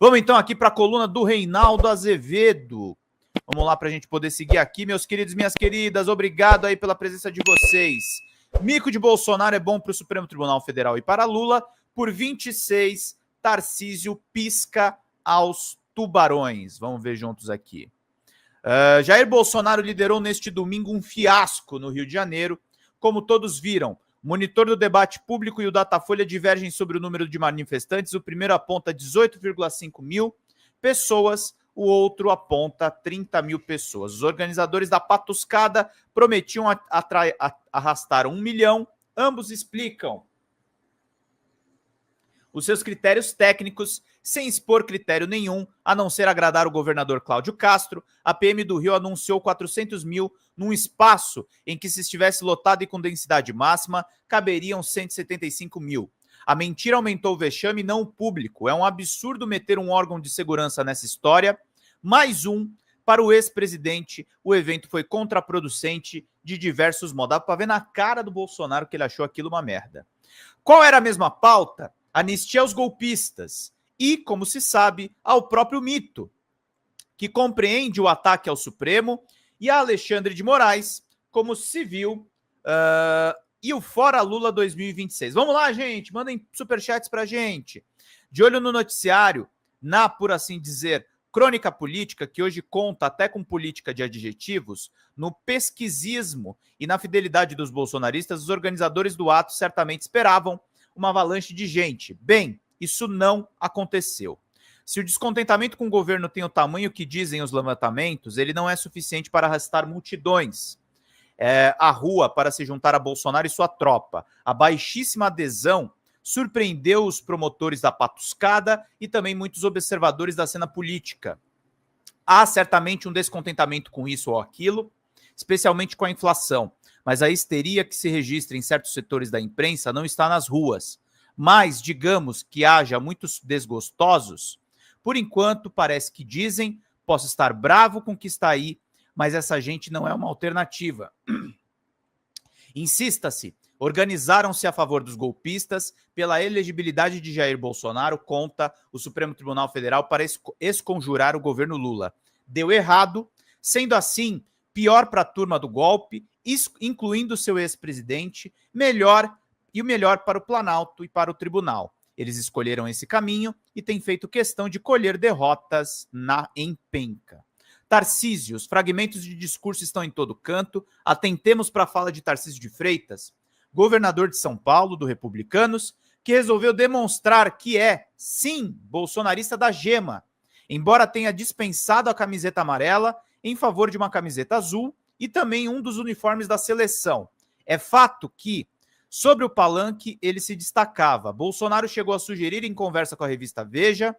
Vamos então aqui para a coluna do Reinaldo Azevedo. Vamos lá para a gente poder seguir aqui, meus queridos e minhas queridas. Obrigado aí pela presença de vocês. Mico de Bolsonaro é bom para o Supremo Tribunal Federal e para Lula. Por 26, Tarcísio pisca aos tubarões. Vamos ver juntos aqui. Jair Bolsonaro liderou neste domingo um fiasco no Rio de Janeiro. Como todos viram, o monitor do debate público e o Datafolha divergem sobre o número de manifestantes. O primeiro aponta 18,5 mil pessoas, o outro aponta 30 mil pessoas. Os organizadores da patuscada prometiam arrastar 1 milhão. Ambos explicam os seus critérios técnicos, sem expor critério nenhum, a não ser agradar o governador Cláudio Castro. A PM do Rio anunciou 400 mil num espaço em que, se estivesse lotado e com densidade máxima, caberiam 175 mil. A mentira aumentou o vexame, não o público. É um absurdo meter um órgão de segurança nessa história. Mais um, para o ex-presidente, o evento foi contraproducente de diversos modos. Dá para ver na cara do Bolsonaro que ele achou aquilo uma merda. Qual era a mesma pauta? Anistia aos golpistas e, como se sabe, ao próprio mito, que compreende o ataque ao Supremo, e a Alexandre de Moraes, como se viu, e o Fora Lula 2026. Vamos lá, gente, mandem superchats pra gente. De olho no noticiário, na, por assim dizer, crônica política, que hoje conta até com política de adjetivos, no pesquisismo e na fidelidade dos bolsonaristas, os organizadores do ato certamente esperavam uma avalanche de gente. Bem, isso não aconteceu. Se o descontentamento com o governo tem o tamanho que dizem os levantamentos, ele não é suficiente para arrastar multidões à rua para se juntar a Bolsonaro e sua tropa. A baixíssima adesão surpreendeu os promotores da patuscada e também muitos observadores da cena política. Há certamente um descontentamento com isso ou aquilo, especialmente com a inflação, mas a histeria que se registra em certos setores da imprensa não está nas ruas. Mas, digamos que haja muitos desgostosos, por enquanto parece que dizem: posso estar bravo com o que está aí, mas essa gente não é uma alternativa. Insista-se, organizaram-se a favor dos golpistas pela elegibilidade de Jair Bolsonaro, conta o Supremo Tribunal Federal, para esconjurar o governo Lula. Deu errado, sendo assim, pior para a turma do golpe, incluindo seu ex-presidente, o melhor para o Planalto e para o tribunal. Eles escolheram esse caminho e têm feito questão de colher derrotas na empenca. Tarcísio, os fragmentos de discurso estão em todo canto. Atentemos para a fala de Tarcísio de Freitas, governador de São Paulo, do Republicanos, que resolveu demonstrar que é, sim, bolsonarista da gema, embora tenha dispensado a camiseta amarela em favor de uma camiseta azul e também um dos uniformes da seleção. É fato que, sobre o palanque, ele se destacava. Bolsonaro chegou a sugerir, em conversa com a revista Veja,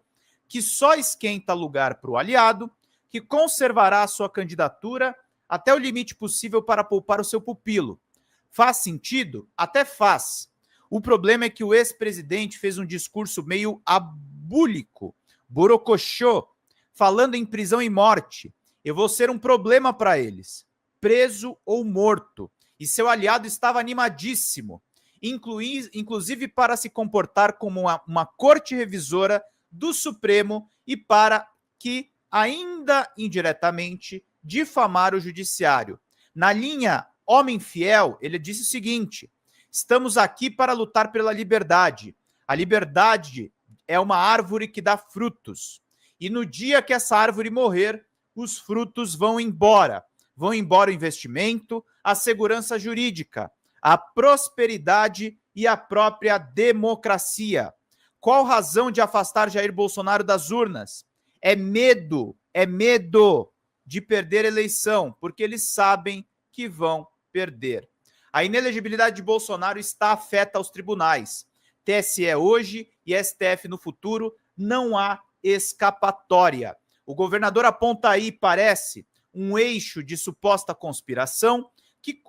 que só esquenta lugar para o aliado, que conservará a sua candidatura até o limite possível para poupar o seu pupilo. Faz sentido? Até faz. O problema é que o ex-presidente fez um discurso meio abúlico, borocochô, falando em prisão e morte. Eu vou ser um problema para eles, preso ou morto. E seu aliado estava animadíssimo, inclusive para se comportar como uma corte revisora do Supremo e para que, ainda indiretamente, difamar o judiciário. Na linha homem fiel, ele disse o seguinte: estamos aqui para lutar pela liberdade. A liberdade é uma árvore que dá frutos. E no dia que essa árvore morrer, os frutos vão embora. Vão embora o investimento, a segurança jurídica, a prosperidade e a própria democracia. Qual razão de afastar Jair Bolsonaro das urnas? É medo de perder a eleição, porque eles sabem que vão perder. A inelegibilidade de Bolsonaro está afeta aos tribunais. TSE hoje e STF no futuro, não há escapatória. O governador aponta aí, parece, um eixo de suposta conspiração,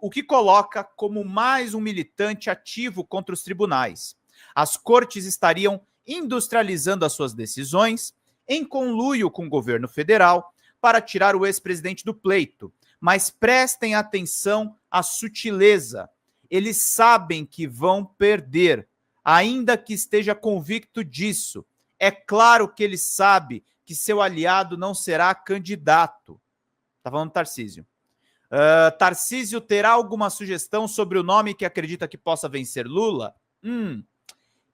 o que coloca como mais um militante ativo contra os tribunais. As cortes estariam industrializando as suas decisões, em conluio com o governo federal, para tirar o ex-presidente do pleito. Mas prestem atenção à sutileza. Eles sabem que vão perder, ainda que esteja convicto disso. É claro que ele sabe que seu aliado não será candidato. Tá falando Tarcísio. Tarcísio terá alguma sugestão sobre o nome que acredita que possa vencer Lula?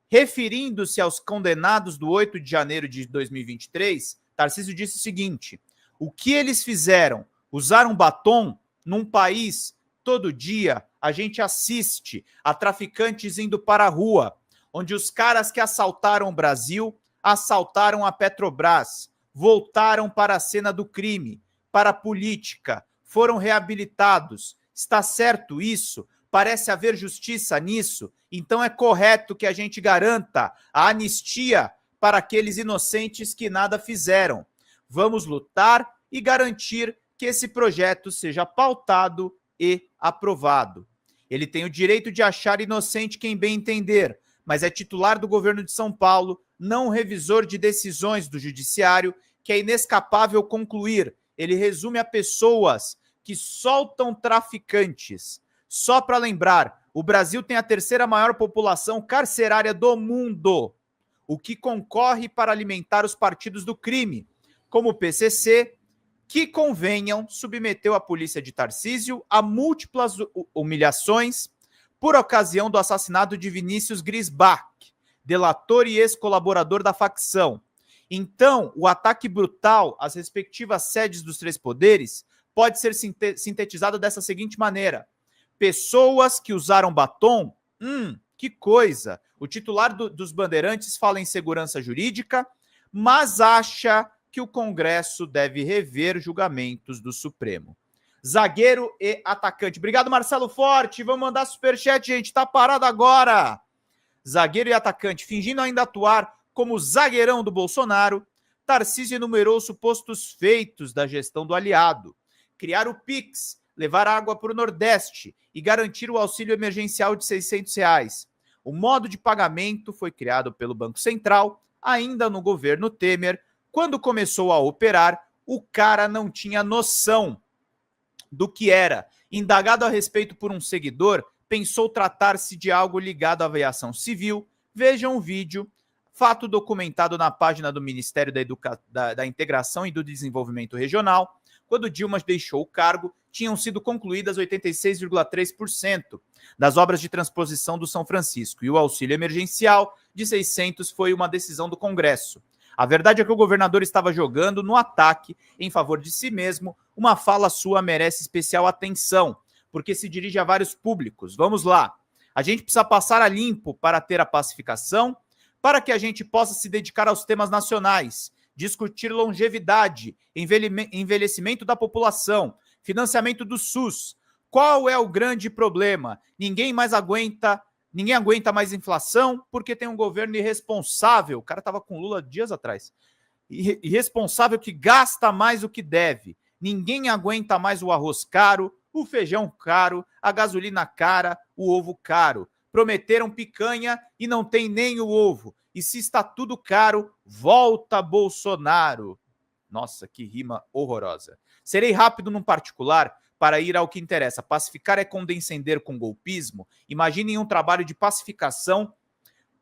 Referindo-se aos condenados do 8 de janeiro de 2023, Tarcísio disse o seguinte: o que eles fizeram? Usaram batom num país, todo dia a gente assiste a traficantes indo para a rua, onde os caras que assaltaram o Brasil, assaltaram a Petrobras, voltaram para a cena do crime, para a política, foram reabilitados. Está certo isso? Parece haver justiça nisso? Então é correto que a gente garanta a anistia para aqueles inocentes que nada fizeram. Vamos lutar e garantir que esse projeto seja pautado e aprovado. Ele tem o direito de achar inocente quem bem entender, mas é titular do governo de São Paulo, não revisor de decisões do judiciário, que é inescapável concluir. Ele resume a pessoas que soltam traficantes. Só para lembrar, o Brasil tem a terceira maior população carcerária do mundo, o que concorre para alimentar os partidos do crime, como o PCC, que, convenham, submeteu a polícia de Tarcísio a múltiplas humilhações por ocasião do assassinato de Vinícius Grisbach, delator e ex-colaborador da facção. Então, o ataque brutal às respectivas sedes dos três poderes pode ser sintetizado dessa seguinte maneira: pessoas que usaram batom, que coisa. O titular dos Bandeirantes fala em segurança jurídica, mas acha que o Congresso deve rever julgamentos do Supremo. Zagueiro e atacante. Obrigado, Marcelo Forte. Vamos mandar superchat, gente. Tá parado agora. Zagueiro e atacante. Fingindo ainda atuar como zagueirão do Bolsonaro, Tarcísio enumerou supostos feitos da gestão do aliado: criar o Pix, levar água para o Nordeste e garantir o auxílio emergencial de R$600. O modo de pagamento foi criado pelo Banco Central, ainda no governo Temer. Quando começou a operar, o cara não tinha noção do que era. Indagado a respeito por um seguidor, pensou tratar-se de algo ligado à aviação civil. Vejam o vídeo, fato documentado na página do Ministério da Integração e do Desenvolvimento Regional. Quando Dilma deixou o cargo, tinham sido concluídas 86,3% das obras de transposição do São Francisco, e o auxílio emergencial de 600 foi uma decisão do Congresso. A verdade é que o governador estava jogando no ataque em favor de si mesmo. Uma fala sua merece especial atenção, porque se dirige a vários públicos. Vamos lá. A gente precisa passar a limpo para ter a pacificação, para que a gente possa se dedicar aos temas nacionais, discutir longevidade, envelhecimento da população, financiamento do SUS. Qual é o grande problema? Ninguém aguenta mais inflação porque tem um governo irresponsável. O cara estava com Lula dias atrás. Irresponsável, que gasta mais do que deve. Ninguém aguenta mais o arroz caro, o feijão caro, a gasolina cara, o ovo caro. Prometeram picanha e não tem nem o ovo. E se está tudo caro, volta Bolsonaro. Nossa, que rima horrorosa. Serei rápido num particular para ir ao que interessa. Pacificar é condescender com golpismo. Imaginem um trabalho de pacificação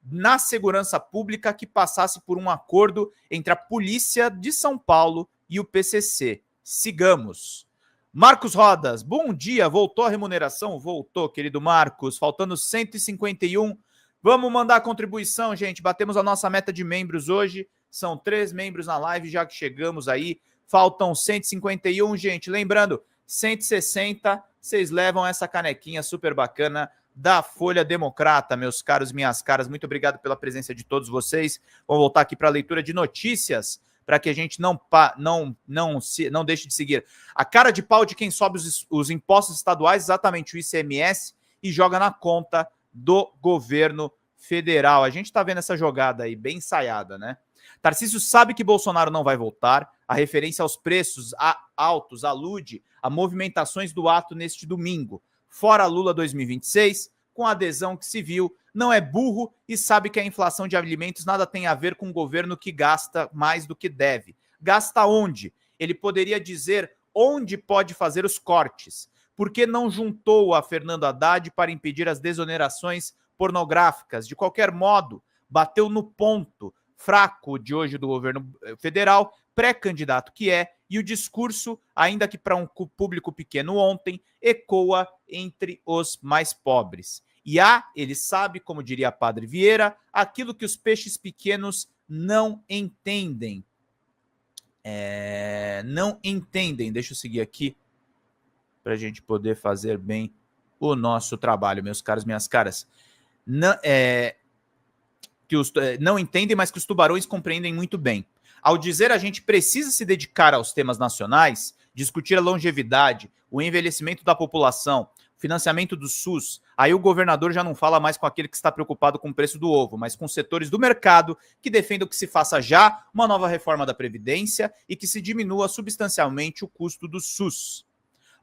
na segurança pública que passasse por um acordo entre a Polícia de São Paulo e o PCC. Sigamos. Marcos Rodas, bom dia. Voltou a remuneração? Voltou, querido Marcos. Faltando 151. Vamos mandar a contribuição, gente. Batemos a nossa meta de membros hoje. São 3 membros na live, já que chegamos aí. Faltam 151, gente. Lembrando, 160, vocês levam essa canequinha super bacana da Folha Democrata, meus caros, minhas caras. Muito obrigado pela presença de todos vocês. Vamos voltar aqui para a leitura de notícias, para que a gente não deixe de seguir a cara de pau de quem sobe os impostos estaduais, exatamente o ICMS, e joga na conta do governo federal. A gente está vendo essa jogada aí, bem ensaiada, né? Tarcísio sabe que Bolsonaro não vai voltar. A referência aos preços altos alude a movimentações do ato neste domingo. Fora Lula 2026, com a adesão que se viu, não é burro e sabe que a inflação de alimentos nada tem a ver com um governo que gasta mais do que deve. Gasta onde? Ele poderia dizer onde pode fazer os cortes. Por que não juntou a Fernando Haddad para impedir as desonerações pornográficas? De qualquer modo, bateu no ponto. fraco de hoje do governo federal, pré-candidato que é, e o discurso, ainda que para um público pequeno ontem, ecoa entre os mais pobres. E ele sabe, como diria Padre Vieira, aquilo que os peixes pequenos não entendem. Não entendem. Deixa eu seguir aqui para a gente poder fazer bem o nosso trabalho, meus caros, minhas caras. Não entendem, mas que os tubarões compreendem muito bem. Ao dizer a gente precisa se dedicar aos temas nacionais, discutir a longevidade, o envelhecimento da população, financiamento do SUS, aí o governador já não fala mais com aquele que está preocupado com o preço do ovo, mas com setores do mercado que defendem que se faça já uma nova reforma da Previdência e que se diminua substancialmente o custo do SUS.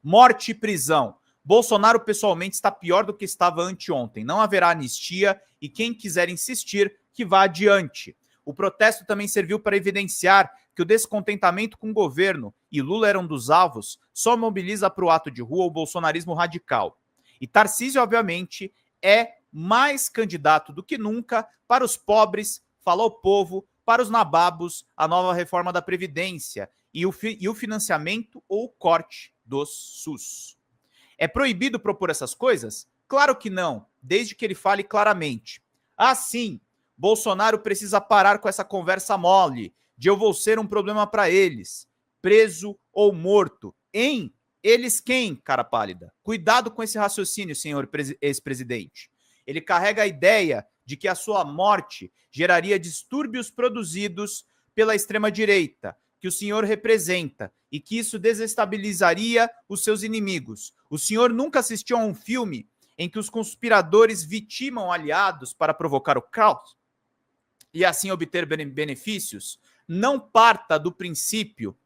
Morte e prisão. Bolsonaro pessoalmente está pior do que estava anteontem. Não haverá anistia e quem quiser insistir, que vá adiante. O protesto também serviu para evidenciar que o descontentamento com o governo, e Lula era um dos alvos, só mobiliza para o ato de rua o bolsonarismo radical. E Tarcísio, obviamente, é mais candidato do que nunca para os pobres, fala ao povo, para os nababos, a nova reforma da Previdência e o financiamento ou o corte do SUS. É proibido propor essas coisas? Claro que não, desde que ele fale claramente. Sim, Bolsonaro precisa parar com essa conversa mole de eu vou ser um problema para eles, preso ou morto. Eles quem, cara pálida? Cuidado com esse raciocínio, senhor ex-presidente. Ele carrega a ideia de que a sua morte geraria distúrbios produzidos pela extrema-direita, que o senhor representa, e que isso desestabilizaria os seus inimigos. O senhor nunca assistiu a um filme em que os conspiradores vitimam aliados para provocar o caos e assim obter benefícios? Não parta do princípio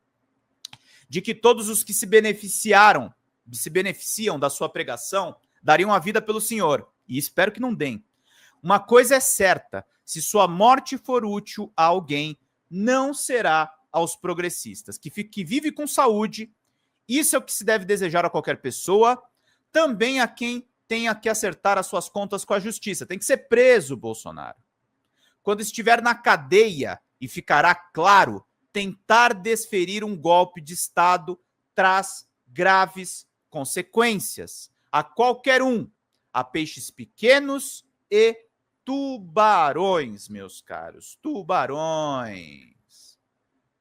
de que todos os que se beneficiam da sua pregação dariam a vida pelo senhor, e espero que não deem. Uma coisa é certa, se sua morte for útil a alguém, não será aos progressistas, que vive com saúde. Isso é o que se deve desejar a qualquer pessoa, também a quem tenha que acertar as suas contas com a justiça. Tem que ser preso, Bolsonaro. Quando estiver na cadeia, e ficará claro, tentar desferir um golpe de Estado traz graves consequências a qualquer um, a peixes pequenos e tubarões, meus caros, tubarões.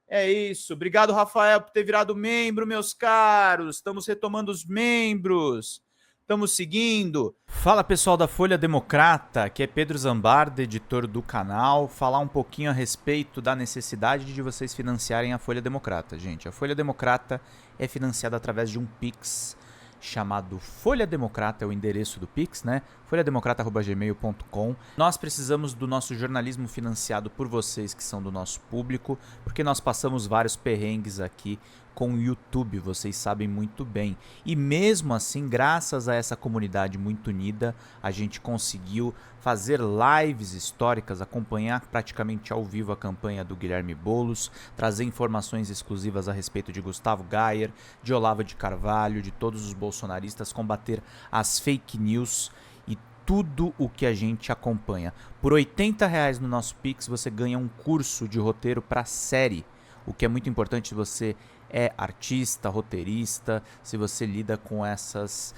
É isso. Obrigado, Rafael, por ter virado membro, meus caros. Estamos retomando os membros. Estamos seguindo. Fala, pessoal da Folha Democrata, aqui é Pedro Zambarda, editor do canal. Falar um pouquinho a respeito da necessidade de vocês financiarem a Folha Democrata, gente. A Folha Democrata é financiada através de um Pix chamado Folha Democrata, é o endereço do Pix, né? folhademocrata@gmail.com. Nós precisamos do nosso jornalismo financiado por vocês que são do nosso público, porque nós passamos vários perrengues aqui com o YouTube, vocês sabem muito bem. E mesmo assim, graças a essa comunidade muito unida, a gente conseguiu fazer lives históricas, acompanhar praticamente ao vivo a campanha do Guilherme Boulos, trazer informações exclusivas a respeito de Gustavo Gayer, de Olavo de Carvalho, de todos os bolsonaristas, combater as fake news e tudo o que a gente acompanha. Por R$80 no nosso Pix, você ganha um curso de roteiro para série, o que é muito importante se você é artista, roteirista, se você lida com essas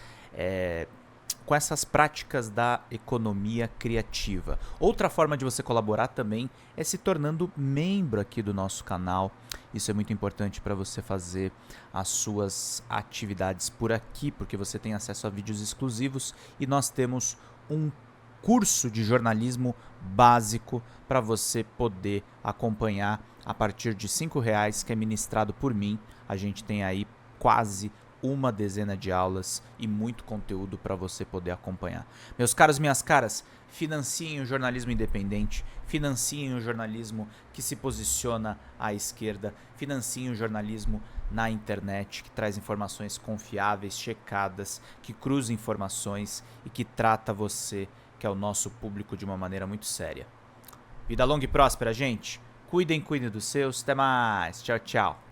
práticas da economia criativa. Outra forma de você colaborar também é se tornando membro aqui do nosso canal. Isso é muito importante para você fazer as suas atividades por aqui, porque você tem acesso a vídeos exclusivos e nós temos um curso de jornalismo básico para você poder acompanhar a partir de R$5, que é ministrado por mim. A gente tem aí quase uma dezena de aulas e muito conteúdo para você poder acompanhar. Meus caros, minhas caras, financiem o jornalismo independente, financiem o jornalismo que se posiciona à esquerda, financiem o jornalismo na internet, que traz informações confiáveis, checadas, que cruza informações e que trata você, que é o nosso público, de uma maneira muito séria. Vida longa e próspera, gente. Cuidem dos seus. Até mais. Tchau, tchau.